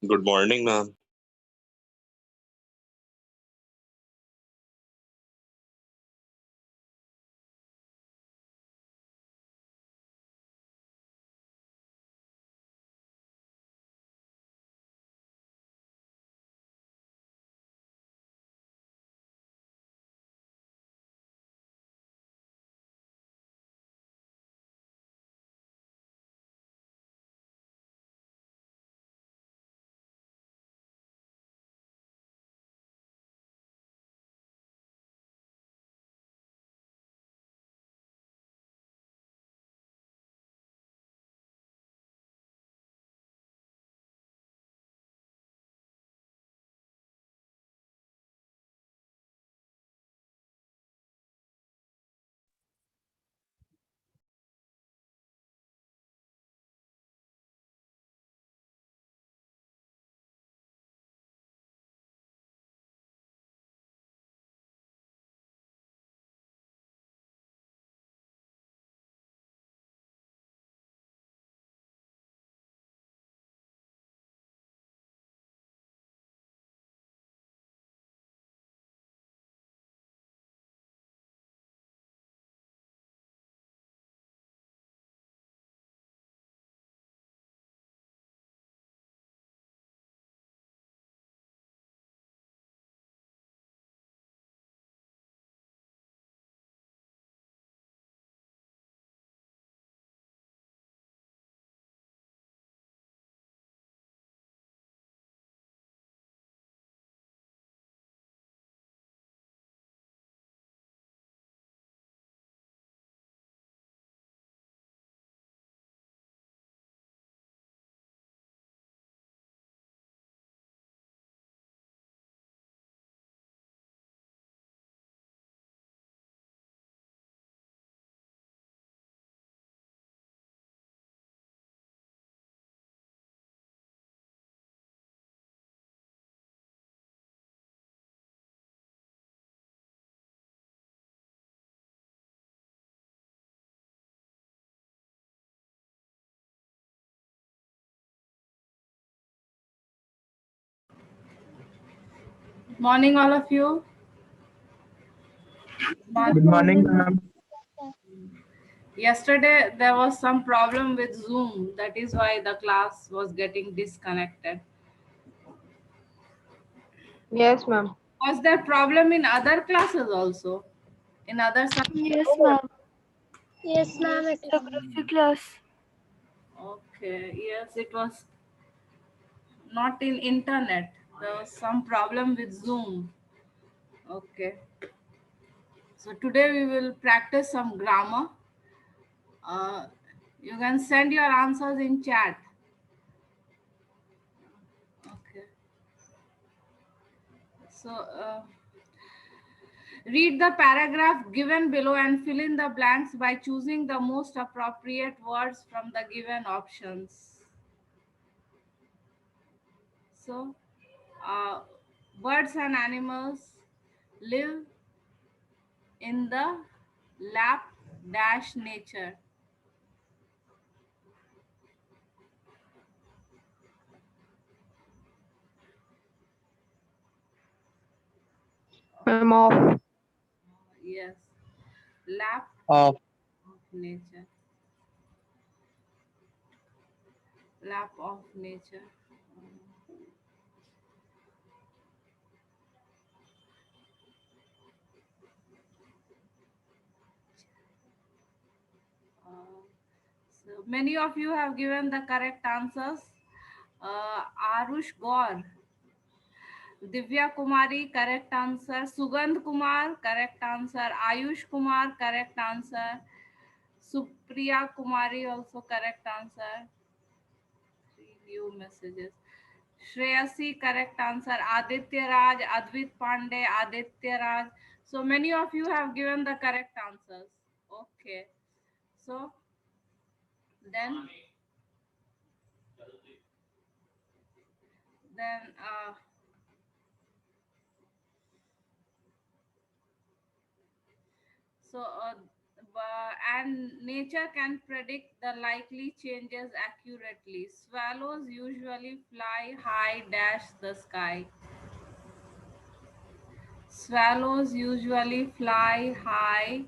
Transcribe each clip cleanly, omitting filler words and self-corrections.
Good morning, ma'am. Morning, all of you. Good Good Morning. morning, morning, ma'am. ma'am. Yesterday, there was some problem with Zoom. That is why the class was getting disconnected. Yes, ma'am. Was there problem in other classes also? In other subjects? Yes, ma'am. Yes, ma'am. Geography class. Okay. Yes, it was not in internet. There was some problem with Zoom. Okay. So today we will practice some grammar. Uh, you can send your answers in chat. Okay. So read the paragraph given below and fill in the blanks by choosing the most appropriate words from the given options. So, birds and animals live in the lap dash nature. I'm off. Yes, lap Of of nature. Lap of nature. Uh, so many of you have given the correct answers. Arush Gaur, Divya Kumari, correct answer. Sugandh Kumar, correct answer. Ayush Kumar, correct answer. Supriya Kumari, also correct answer. Three new messages. Shreyasi, correct answer. Aditya Raj, Advait Pandey, Aditya Raj. So many of you have given the correct answers. Okay. So then, then so and nature can predict the likely changes accurately. Swallows usually fly high, dash the sky. Swallows usually fly high.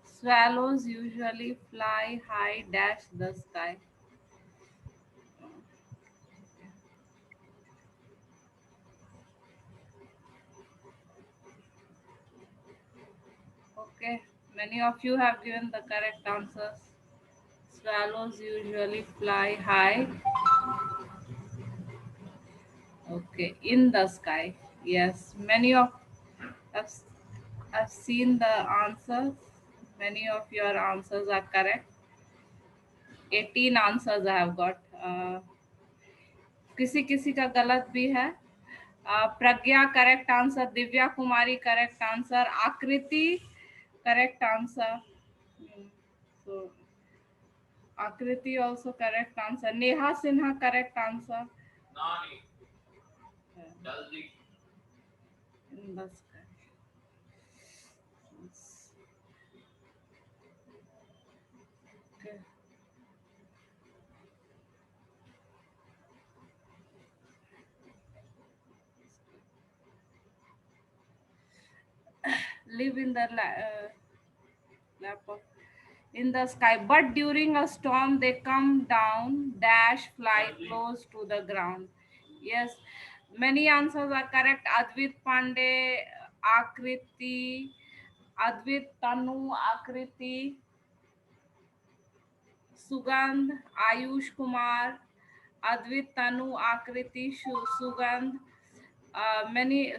Swallows usually fly high, dash the sky. Okay, many of you have given the correct answers. Swallows usually fly high. Okay, in the sky. Yes, many of us I've seen the answers. Many of your answers are correct. 18 answers I have got. किसी किसी का गलत भी है. प्रज्ञा correct answer, Divya कुमारी correct answer, आकृति correct answer. So Akriti also correct answer. Neha Sinha correct answer. In the sky. Yes. Okay. Live in the lap of in the sky, but during a storm they come down, dash, fly close to the ground. Yes, many answers are correct. Advit Pandey, Akriti, Advit Tanu, Akriti, Sugandh, Ayush Kumar, Advit Tanu, Akriti, Sugandh. Many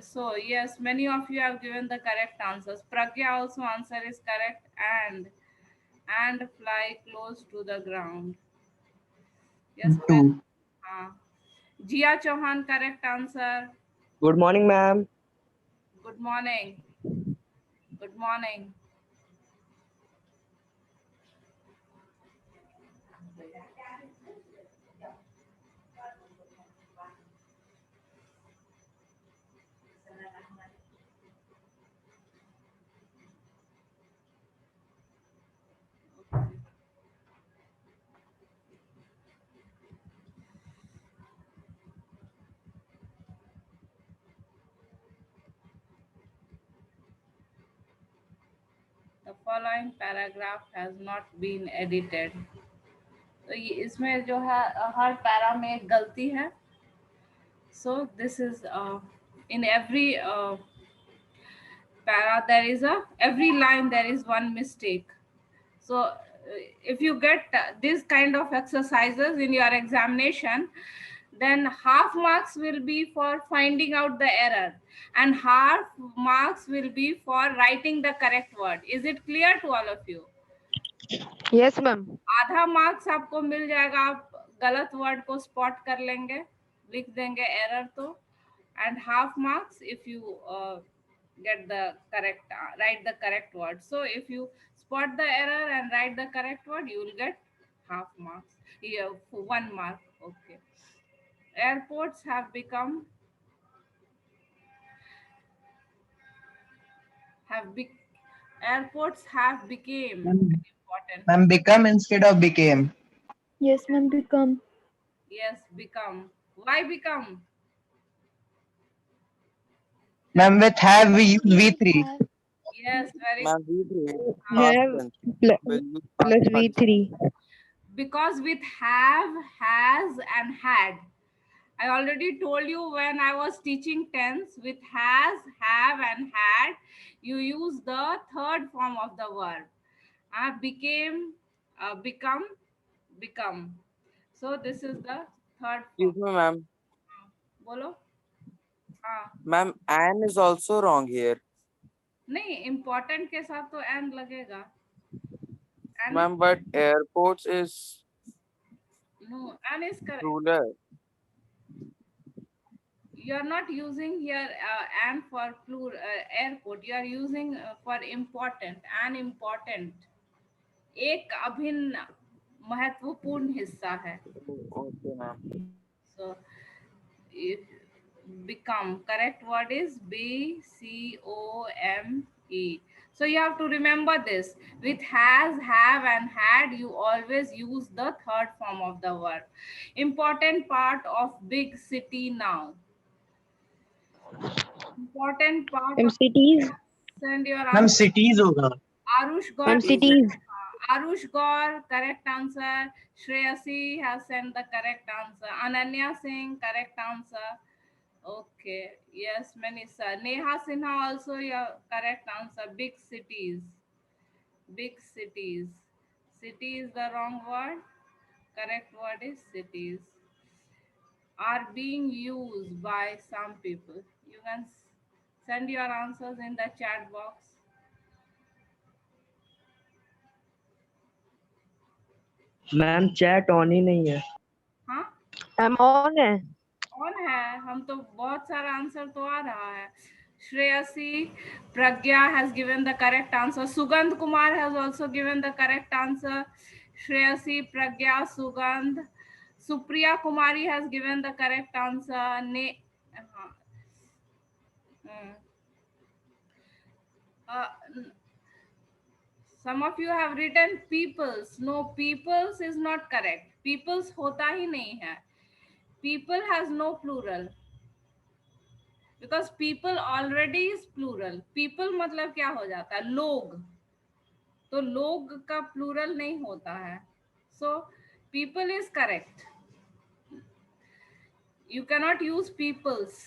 of you have given the correct answers. Pragya also answer is correct, and fly close to the ground. Yes, Two. Jia Chauhan correct answer. Good morning, ma'am. Good morning. Good morning. The following paragraph has not been edited. तो ये इसमें जो है हर para में एक गलती है. So this is in every para there is a every line there is one mistake. So if you get this kind of exercises in your examination, then half marks will be for finding out the error and half marks will be for writing the correct word. Is it clear to all of you? Yes, ma'am. आधा marks आपको मिल जाएगा, आप गलत word को spot कर लेंगे, लिख देंगे एरर तो, and half marks if you get the correct write the correct word. So if you spot the error and write the correct word, you will get half marks. Yeah, 1 mark. Okay. Airports have become airports have became important. Ma'am, become instead of became. Yes, ma'am. Become. Yes, become. Why become? Ma'am, with have we use V3. Yes, very Ma'am, V3 Have past tense. pl- Will use plus past participle. V3. because with have, has, and had. I already told you when I was teaching tense, with has, have, and had, you use the third form of the verb. Became, become, become. So this is the third form. Excuse me, ma'am. बोलो. हाँ. Ma'am, an is also wrong here. नहीं, important के साथ तो and लगेगा. And Ma'am, but airports is no, and is correct. ruler. You are not using here and for plural airport. You are using for important and important. एक अभिन्न महत्वपूर्ण हिस्सा है. Oh, okay, ma'am. So if become, correct word is BCOME. So you have to remember this. With has, have, and had, you always use the third form of the verb. Important part of big city now. Important part Ma'am, of cities. send your ma'am answer. cities होगा. Arush Gaur. Ma'am, cities. Arush Gaur, correct answer. Shreyasi has sent the correct answer. Ananya Singh, correct answer. Okay. Yes, Manisa. Neha Sinha also your correct answer. Big cities. Big cities. City is the wrong word. Correct word is cities. Are being used by some people. You can send your answers in the chat box. Ma'am chat on ही नहीं है. हाँ, I'm on है. कौन है? हम तो बहुत सारा आंसर तो आ रहा है. Shreyasi Pragya has given the correct answer. Sugandh Kumar has also given the correct answer. Shreyasi Pragya Sugandh. Supriya Kumari has given the correct answer. Hmm. Uh, some of you have written peoples. No, peoples is not correct. Peoples होता ही नहीं है. People has no plural. Because people already is plural. People मतलब क्या हो जाता है? लोग. तो लोग का plural नहीं होता है. So people is correct. You cannot use peoples.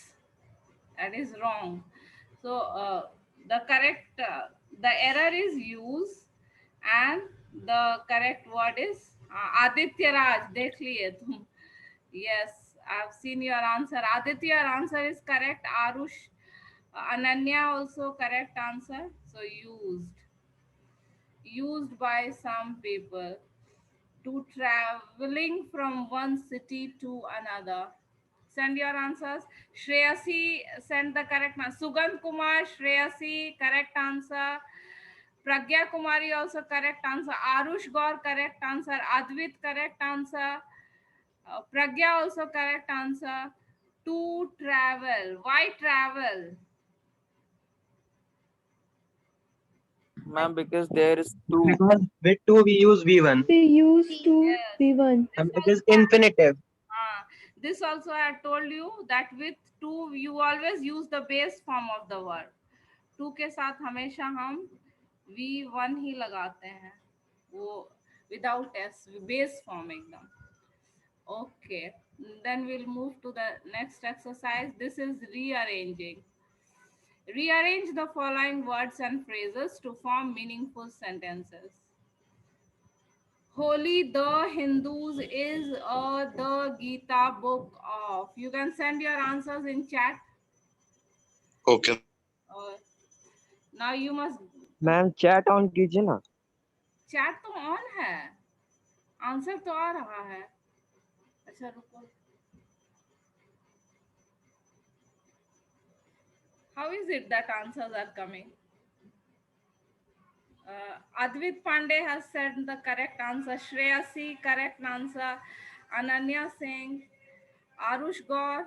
That is wrong. So the correct, the error is use, and the correct word is Aditya Raj. देख लिए तुम. Yes, I've seen your answer. Aditya, your answer is correct. Arush, Ananya also correct answer. So used by some people to traveling from one city to another. Send your answers. Shreyasi send the correct answer. Sugandh Kumar, Shreyasi, correct answer. Pragya Kumari also correct answer. Arush Gaur correct answer. Advit correct answer. Pragya also correct answer. To travel. Why travel? Ma'am, because there is two. Because with two we use V1. We use to Yes. V1. It is infinitive. This also I told you that with to you always use the base form of the word. To के साथ हमेशा हम V1 ही लगाते हैं. वो without S, base form एकदम. Okay. Then we'll move to the next exercise. This is rearranging. Rearrange the following words and phrases to form meaningful sentences. Holy the Hindus is the Gita book of. You can send your answers in chat. Okay. Now you must. Ma'am chat on कीजिए ना. Chat तो on है. Answer तो आ रहा है. अच्छा रुको. How is it that answers are coming? Advit Pandey has said the correct answer. Shreyasi, correct answer. Ananya Singh. Arush Gaur,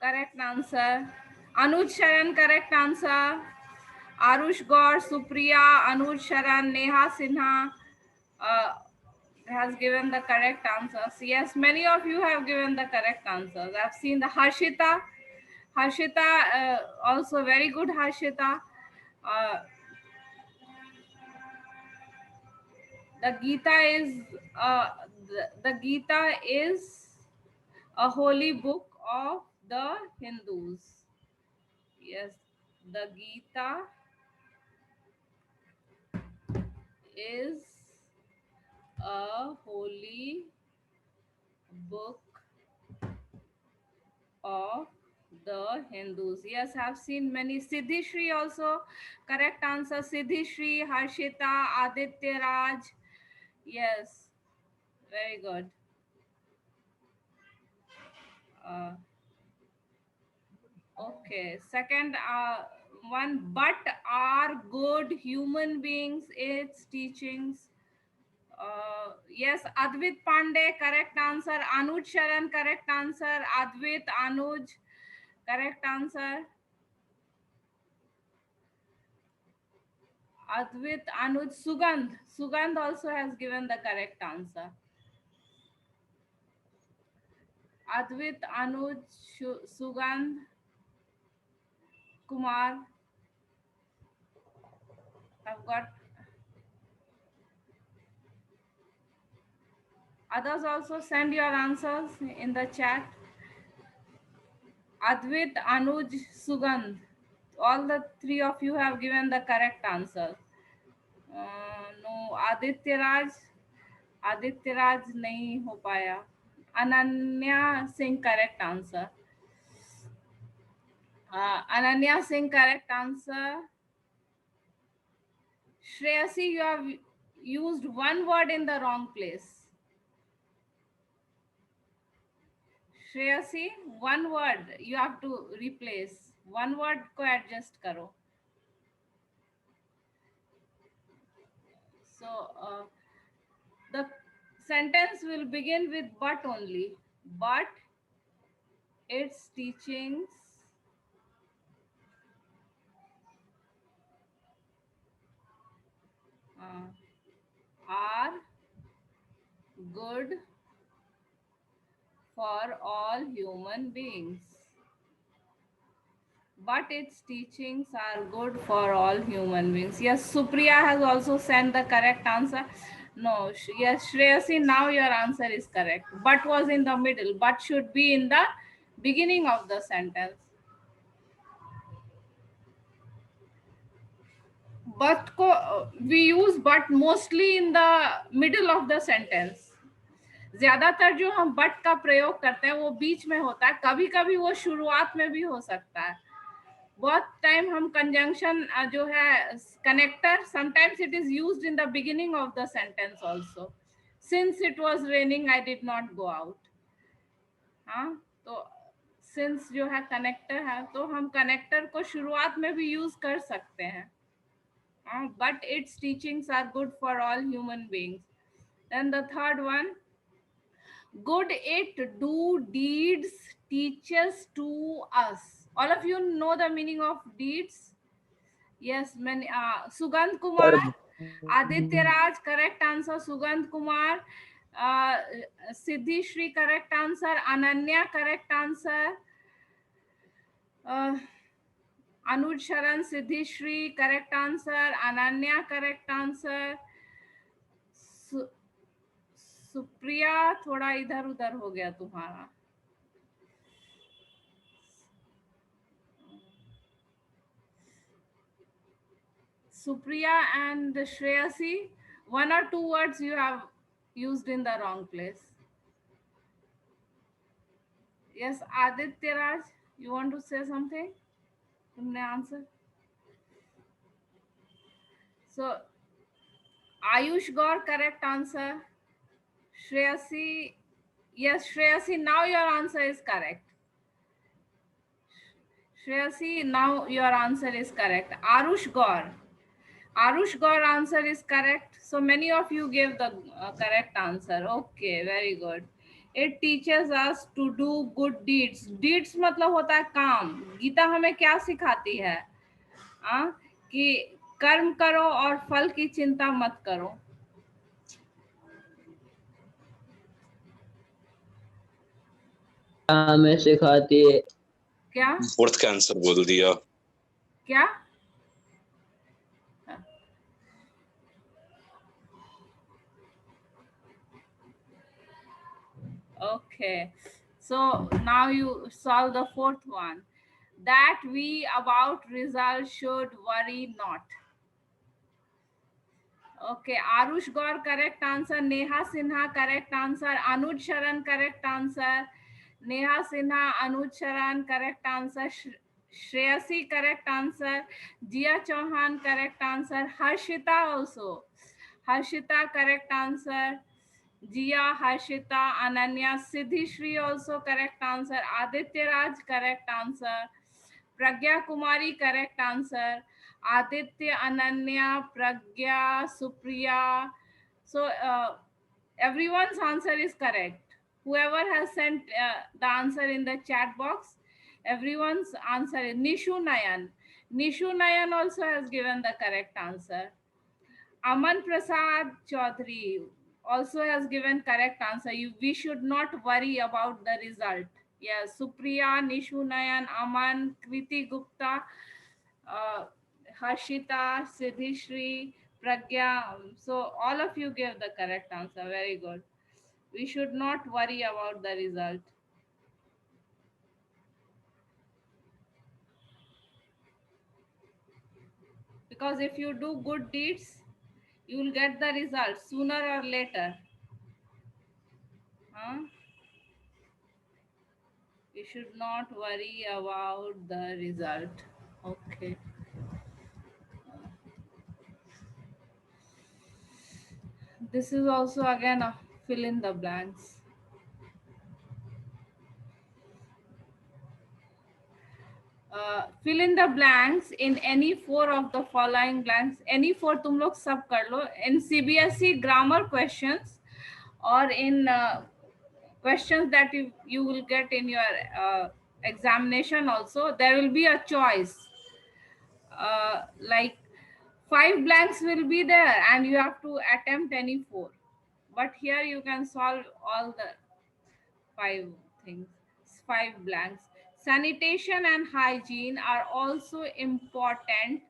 correct answer. Anuj Sharan, correct answer. Arush Gaur, Supriya, Anuj Sharan, Neha Sinha has given the correct answers. Yes, many of you have given the correct answers. I've seen the Harshita. Harshita, also very good Harshita. The Gita is the Gita is a holy book of the Hindus. Yes, the Gita is a holy book of the Hindus. Yes, I've seen many. Siddhi Shri also correct answer. Siddhi Shri, Harshita, Aditya Raj. Yes, very good. Okay, second one, but are good human beings its teachings? Yes, Advit Pandey, correct answer. Anuj Sharan, correct answer. Advit, Anuj, correct answer. Advait, Anuj, Sugandh. Sugandh also has given the correct answer. Advait, Anuj, Sugandh, Kumar. I've got others also send your answers in the chat. Advait, Anuj, Sugandh. All the three of you have given the correct answer. No, Aditya Raj नहीं हो पाया. Ananya Singh correct answer. Ananya Singh correct answer. Shreyasi, you have used one word in the wrong place. Shreyasi, one word you have to replace. One word को adjust करो. So the sentence will begin with but only. But its teachings are good for all human beings. But its teachings are good for all human beings. Yes, Supriya has also sent the correct answer. No, yes, Shreyasi, now your answer is correct. But was in the middle. But should be in the beginning of the sentence. But we use but mostly in the middle of the sentence. ज्यादातर जो हम but का प्रयोग करते हैं वो बीच में होता है. कभी कभी वो शुरुआत में भी हो सकता है. बहुत टाइम हम कंजंक्शन जो है connector sometimes it is used in the beginning of the sentence also. Since it was raining I did not go out. हाँ, तो सिंस जो है कनेक्टर है तो हम कनेक्टर को शुरुआत में भी यूज कर सकते हैं. But its teachings are good for all human beings. Then the third one, good it do deeds teaches to us. All of you know the meaning of deeds? Yes, many. Sugandh Kumar, Aditya Raj, correct answer. Sugandh Kumar, Siddhi Shri, correct answer. Ananya, correct answer. Anuj Sharan, Siddhi Shri, correct answer. Ananya, correct answer. Supriya थोड़ा इधर उधर हो गया तुम्हारा. Supriya and Shreyasi, one or two words you have used in the wrong place. Yes, Aditya Raj, you want to say something? तुमने answer. So, Ayush Gaur, correct answer. Shreyasi, yes, Shreyasi, now your answer is correct. Shreyasi, now your answer is correct. Arush Gaur. Arush Gaur answer is correct. So many of you gave the correct answer. Okay, very good. It teaches us to do good deeds. Deeds मतलब होता है काम. गीता हमें क्या सिखाती है? कि कर्म करो और फल की चिंता मत करो. हमें सिखाती है. क्या? फोर्थ का आंसर बोल दिया. क्या? Okay, so now you solve the fourth one. That we about results should worry not. Okay, Arush Gaur, correct answer. Neha Sinha, correct answer. Anuj Sharan, correct answer. Neha Sinha, Anuj Sharan, correct answer. Shreyasi, correct answer. Jia Chauhan, correct answer. Harshita also. Harshita, correct answer. Jia, Harshita, Ananya, Siddhi Shri also correct answer. Aditya Raj, correct answer. Pragya Kumari, correct answer. Aditya, Ananya, Pragya, Supriya. So everyone's answer is correct. Whoever has sent the answer in the chat box, everyone's answer is Nishu Nayan. Nishu Nayan also has given the correct answer. Aman Prasad Chaudhary also has given correct answer. We should not worry about the result. Yes, Supriya, Nishu Nayan, Aman, Kriti Gupta, uh, Harshita, Siddhishri, Pragya. So all of you gave the correct answer. Very good. We should not worry about the result. Because if you do good deeds, you will get the result sooner or later. Huh? We should not worry about the result. Okay. This is also again a fill in the blanks. Fill in the blanks in any four of the following blanks. Any four तुम लोग सब कर लो. In CBSE grammar questions or in questions that you will get in your examination also, there will be a choice. Like 5 blanks will be there and you have to attempt any 4. But here you can solve all the 5 things, 5 blanks. Sanitation and hygiene are also important.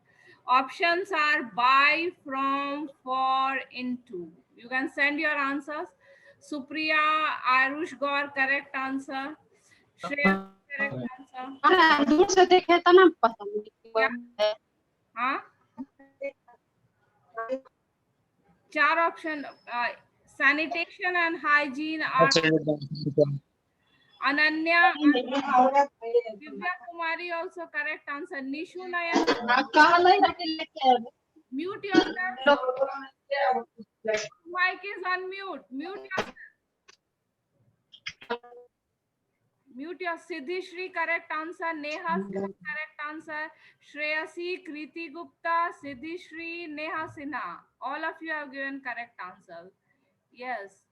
Options are by, from, for, into. You can send your answers. Supriya, Arush Gaur, correct answer. Shreya, correct answer. अरे दूर से देखे तो ना पता नहीं Huh? 4 option. Sanitation and hygiene are Ananya, Divya Kumari also correct answer. Nishu Nayan, कहाँ नहीं रखे लेके mute yourself. Mic is on mute. Mute yourself. Mute your Siddhi Shri correct answer. Neha correct answer. Shreyasi, Kriti Gupta, Siddhi Shri, Neha Sinha. All of you have given correct answers. Yes.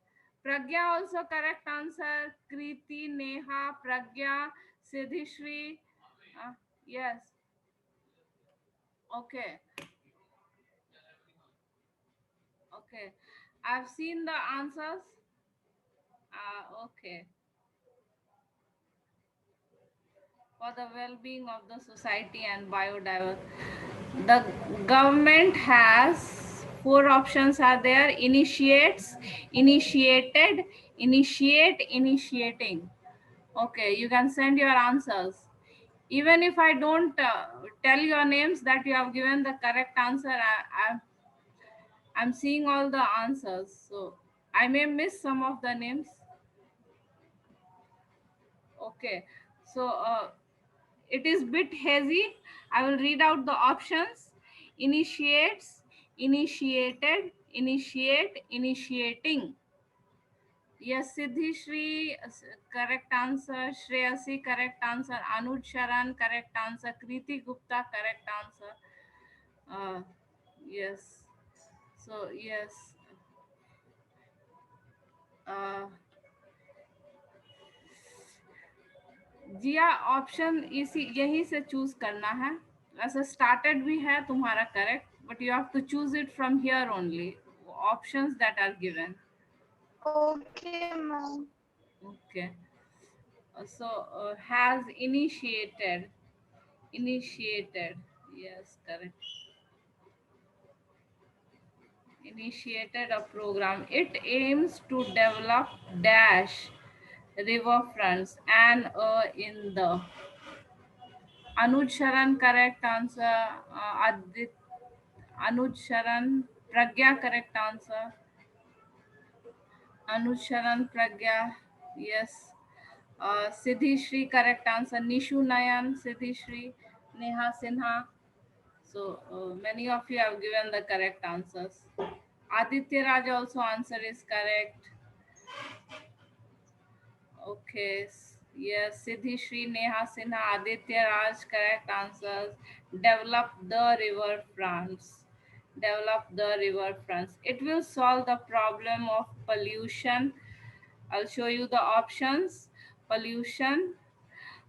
Pragya also correct answer. Kriti, Neha, Pragya, Siddhi Shri. Yes. Okay. Okay. I've seen the answers. Okay. For the well-being of the society and biodiversity. The government has 4 options are there. Initiates, initiated, initiate, initiating. Okay, you can send your answers. Even if I don't tell your names that you have given the correct answer, I'm seeing all the answers. So I may miss some of the names. Okay, so it is bit hazy. I will read out the options. Initiates, initiated, initiate, initiating. Yes, Siddhi Shri, correct answer. Shreyasi, correct answer. Anuj Sharan, correct answer. Kriti Gupta, correct answer. Yes. So, yes. Jiya option इसी यही से choose करना है. वैसे started भी है तुम्हारा correct, but you have to choose it from here only. Options that are given. Okay, ma'am. Okay. So has initiated. Initiated. Yes, correct. Initiated a program. It aims to develop dash riverfronts and in the. Anuj Sharan, correct answer. Anuj Sharan. Pragya, correct answer. Anuj Sharan, Pragya. Yes. Siddhi Shri, correct answer. Nishu Nayan, Siddhi Shri, Neha Sinha. So many of you have given the correct answers. Aditya Raj also answer is correct. Okay. Yes, Siddhi Shri, Neha Sinha, Aditya Raj, correct answers. Develop the river fronts. Develop the river fronts. It will solve the problem of pollution. I'll show you the options. Pollution.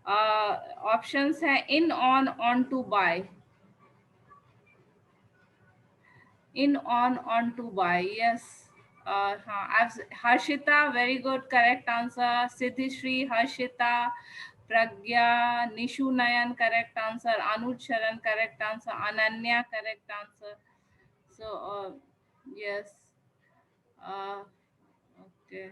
Options है in, on to, by. In, on to, by. Yes. Harshita, very good, correct answer. Siddhishri, Harshita, Pragya, Nishu Nayan, correct answer. Anuj Sharan, correct answer. Ananya, correct answer. So, yes. Okay.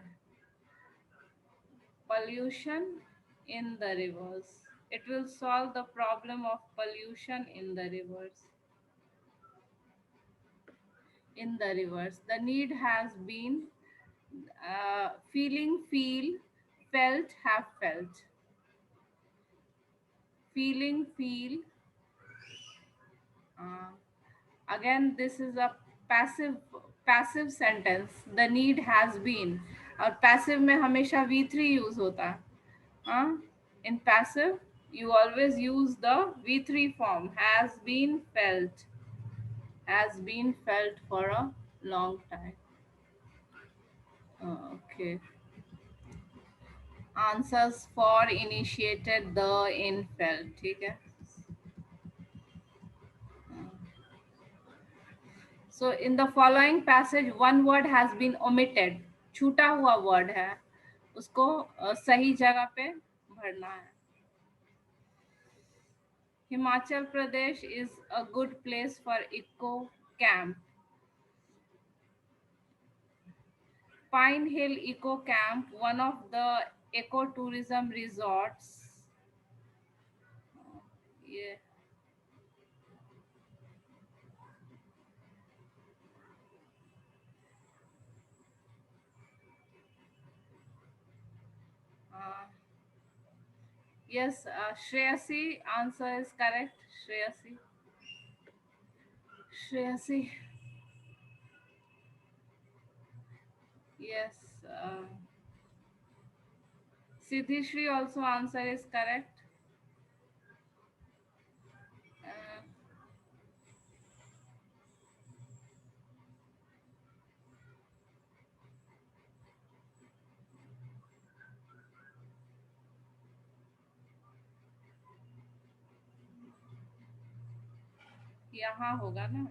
Pollution in the rivers. It will solve the problem of pollution in the rivers. In the rivers. The need has been feeling, feel, felt, have felt. Feeling, feel. Uh, Again, this is a passive sentence. The need has been. और passive में हमेशा V3 use होता है. In passive, you always use the V3 form. Has been felt. Has been felt for a long time. Okay. Answers for initiated, the, in, felt. ठीक है. So in the following passage, one word has been omitted. छूटा हुआ word है, उसको सही जगह पे भरना है. Himachal Pradesh is a good place for eco camp. Pine Hill Eco Camp, one of the ecotourism resorts. Yeah. Yes, Shreyasi, answer is correct. Shreyasi. Shreyasi. Yes. Siddhishri also answer is correct. Uh, यहाँ होगा ना.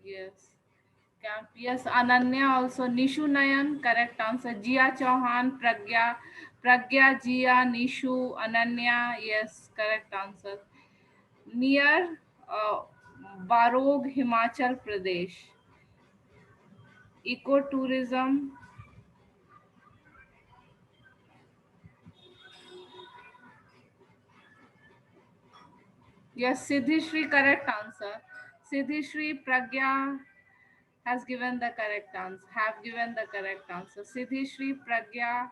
Yes. Camp. Yes, Ananya also. Nishu Nayan, correct answer. Jia Chauhan, Pragya, Jia, Nishu, Ananya. Yes, correct answer. Near Barog, Himachal Pradesh. Ecotourism. Yes, Siddhishri, correct answer. Siddhishri, Pragya has given the correct answer. Have given the correct answer. Siddhishri, Pragya.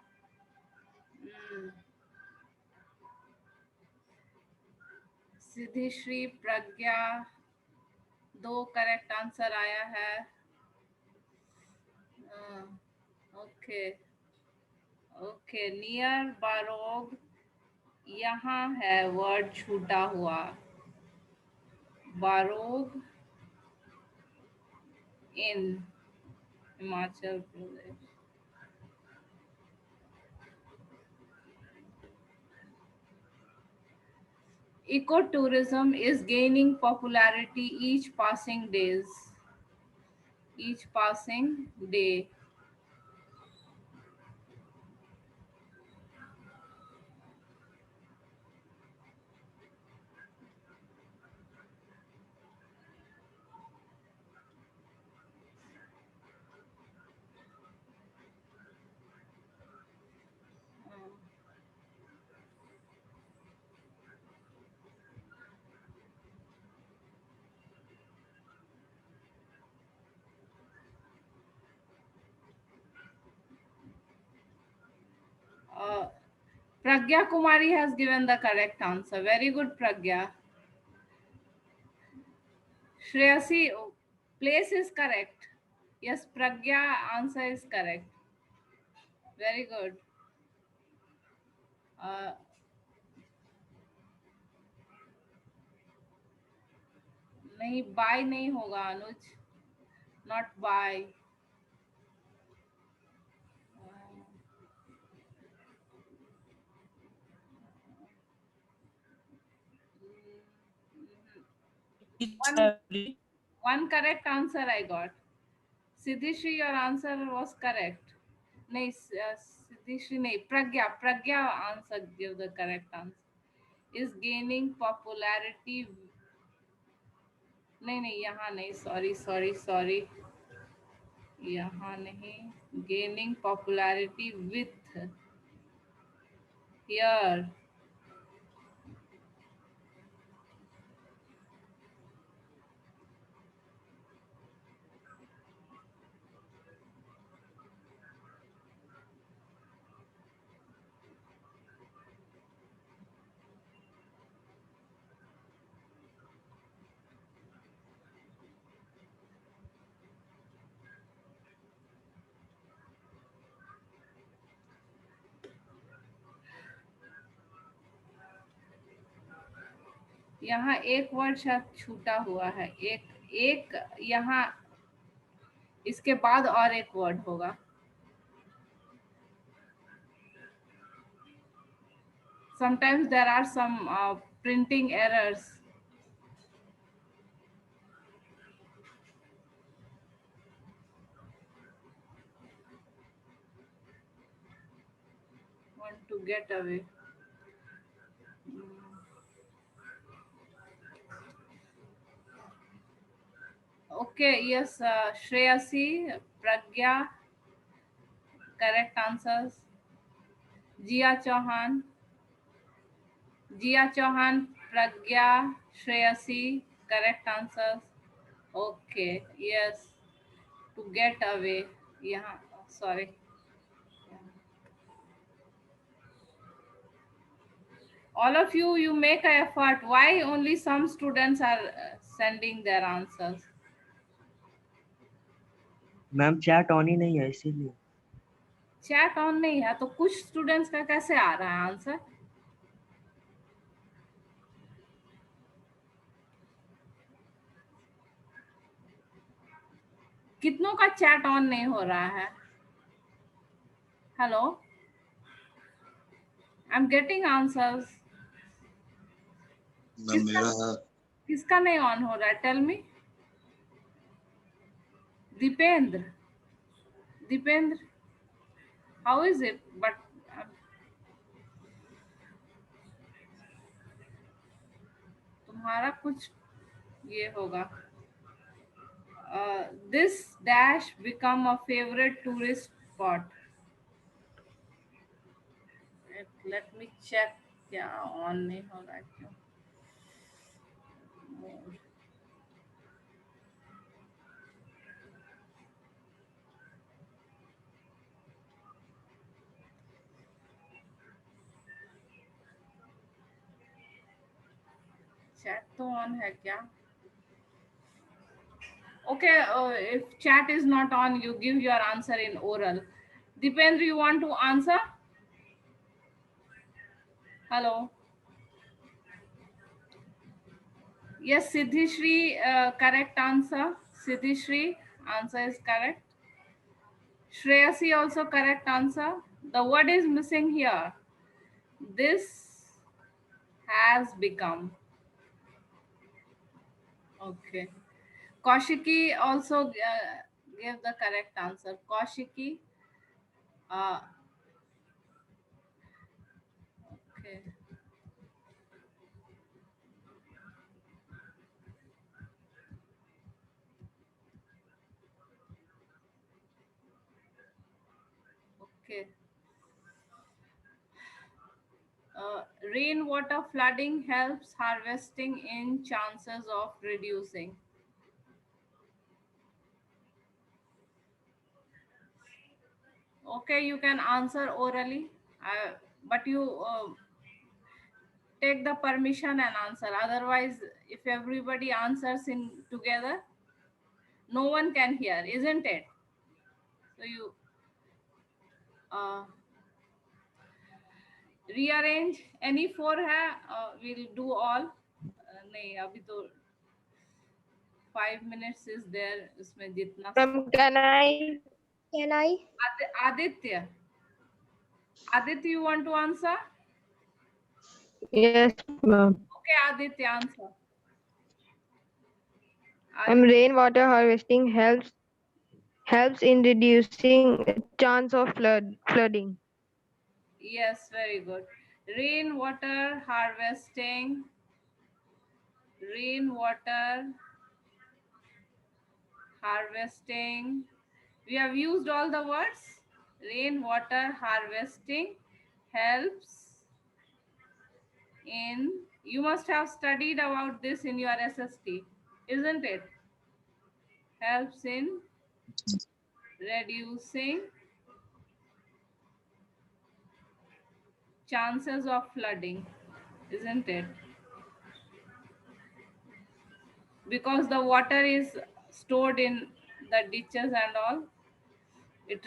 सिद्धिश्री, प्रज्ञा, दो correct answer आया है. Okay okay. Near Barog, यहाँ है word छूटा हुआ. बारोग इन Himachal Pradesh. Ecotourism is gaining popularity each passing days. Each passing day. Pragya Kumari has given the correct answer. Very good, Pragya. Shreyasi, place is correct. Yes, Pragya answer is correct. Very good. नहीं, by नहीं होगा Anuj. Not by. One correct answer I got. Siddhishri, your answer was correct. नहीं सिद्धीश्री नहीं, प्रज्ञा answer give the correct answer. Is gaining popularity. नहीं यहाँ नहीं, sorry, यहाँ नहीं. Gaining popularity with here. यहाँ एक वर्ड शायद छूटा हुआ है, एक यहाँ इसके बाद और एक वर्ड होगा. Sometimes there are some printing errors. Want to get away. Okay, yes, Shreyasi, Pragya, correct answers. Jia Chauhan, Pragya, Shreyasi, correct answers. Okay, yes, to get away. Yeah, sorry. All of you make an effort. Why only some students are sending their answers? Ma'am chat on ही नहीं है इसीलिए. Chat on नहीं है तो कुछ students का कैसे आ रहा है आंसर? कितनों का चैट ऑन नहीं हो रहा है? Hello, I am getting answers. किसका नहीं ऑन हो रहा है? Tell me. Dipendra, how is it? But तुम्हारा कुछ ये होगा. This dash become a favorite tourist spot. Let me check. क्या ऑन नहीं हो रहा है क्यों? चैट तो ऑन है क्या? Okay, if chat is not on, you give your answer in oral. Dipendra, you want to answer? Hello. Yes, Siddhishri, correct answer. Siddhishri, answer is correct. Shreyasi also correct answer. The word is missing here. This has become. Okay. Kaushiki also gave the correct answer. Kaushiki. Okay. Okay. Rainwater flooding helps harvesting in chances of reducing. Okay, you can answer orally, but you take the permission and answer. Otherwise, if everybody answers in together, no one can hear, isn't it? So you rearrange. Any four है, we'll do all. नहीं अभी तो 5 minutes is there. इसमें जितना. Can I? Aditya, you want to answer? Yes, ma'am. Okay, Aditya, answer. Rainwater harvesting helps in reducing chance of flooding. Yes, very good. Rainwater harvesting. Rainwater harvesting. We have used all the words. Rainwater harvesting helps in, you must have studied about this in your SST, isn't it? Helps in reducing chances of flooding, isn't it? Because the water is stored in the ditches and all, it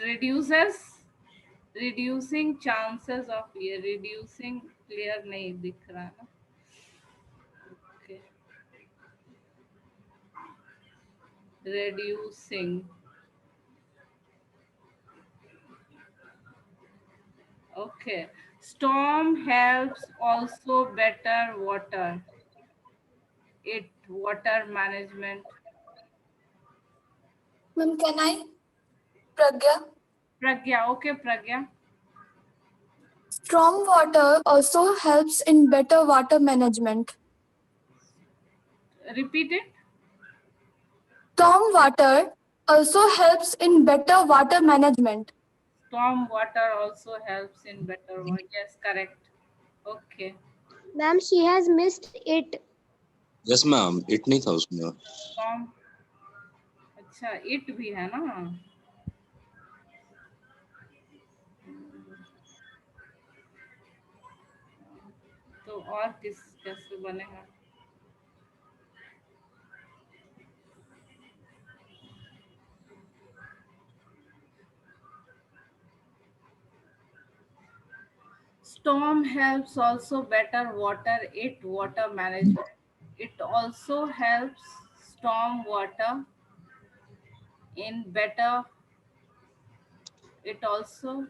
reducing chances of, ये reducing clear नहीं दिख रहा ना. Okay. Reducing. Okay. Storm helps also better water. Water management. Ma'am, can I? Pragya. Pragya. Okay, Pragya. Storm water also helps in better water management. Repeat it. Storm water also helps in better water management. Storm water also helps in better water. Yes, correct. Okay. Ma'am, she has missed it. Yes, ma'am. It नहीं था उसमें. Storm. अच्छा, it भी है ना. तो और कैसे बनेगा? Storm helps also better water management. It also helps storm water in better, it also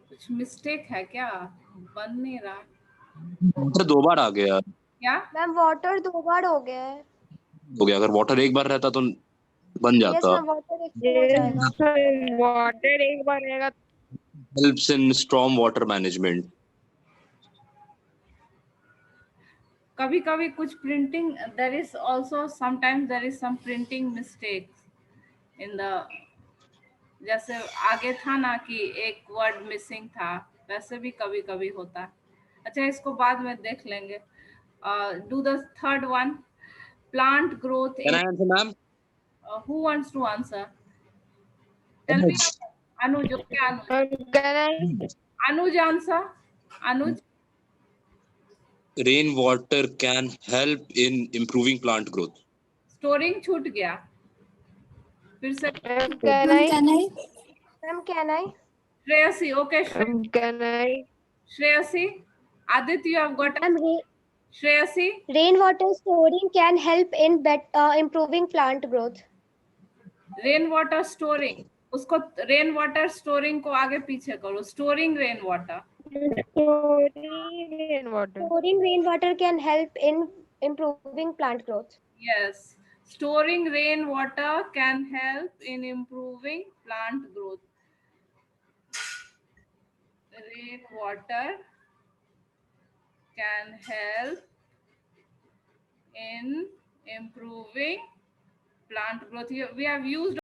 कुछ मिस्टेक है क्या? बन नहीं रहा वाटर 2 बार आ गया. क्या? मैम वाटर 2 बार हो गया है. हो गया. अगर वाटर एक बार रहता तो बन यस जाता. मैम, वाटर एक हो जाएगा. वाटर एक बार रहेगा. Helps in storm water management. कभी कभी कुछ printing, there is also sometimes there is some printing mistakes in the, जैसे आगे था ना कि एक वर्ड मिसिंग था, वैसे भी कभी कभी होता है. अच्छा, इसको बाद में देख लेंगे. Do the third one. Plant growth. Can I answer, ma'am? Who wants to answer? Tell me. Anuj. Okay, Anuj. Anuj answer. Anuj. Rainwater can help in improving plant growth. Storing छूट गया. फिर से. Can I? Can I? Ma'am, can I? Shreyasi. Okay. Can I? Shreyasi. Aditya, you have got. Ma'am, Shreyasi. rainwater storing can help in improving plant growth. Rainwater storing. उसको rainwater storing को आगे पीछे करो. Storing rainwater. Storing rainwater can help in improving plant growth. Yes. Storing rainwater can help in improving plant growth. Rainwater can help in improving plant growth. We have used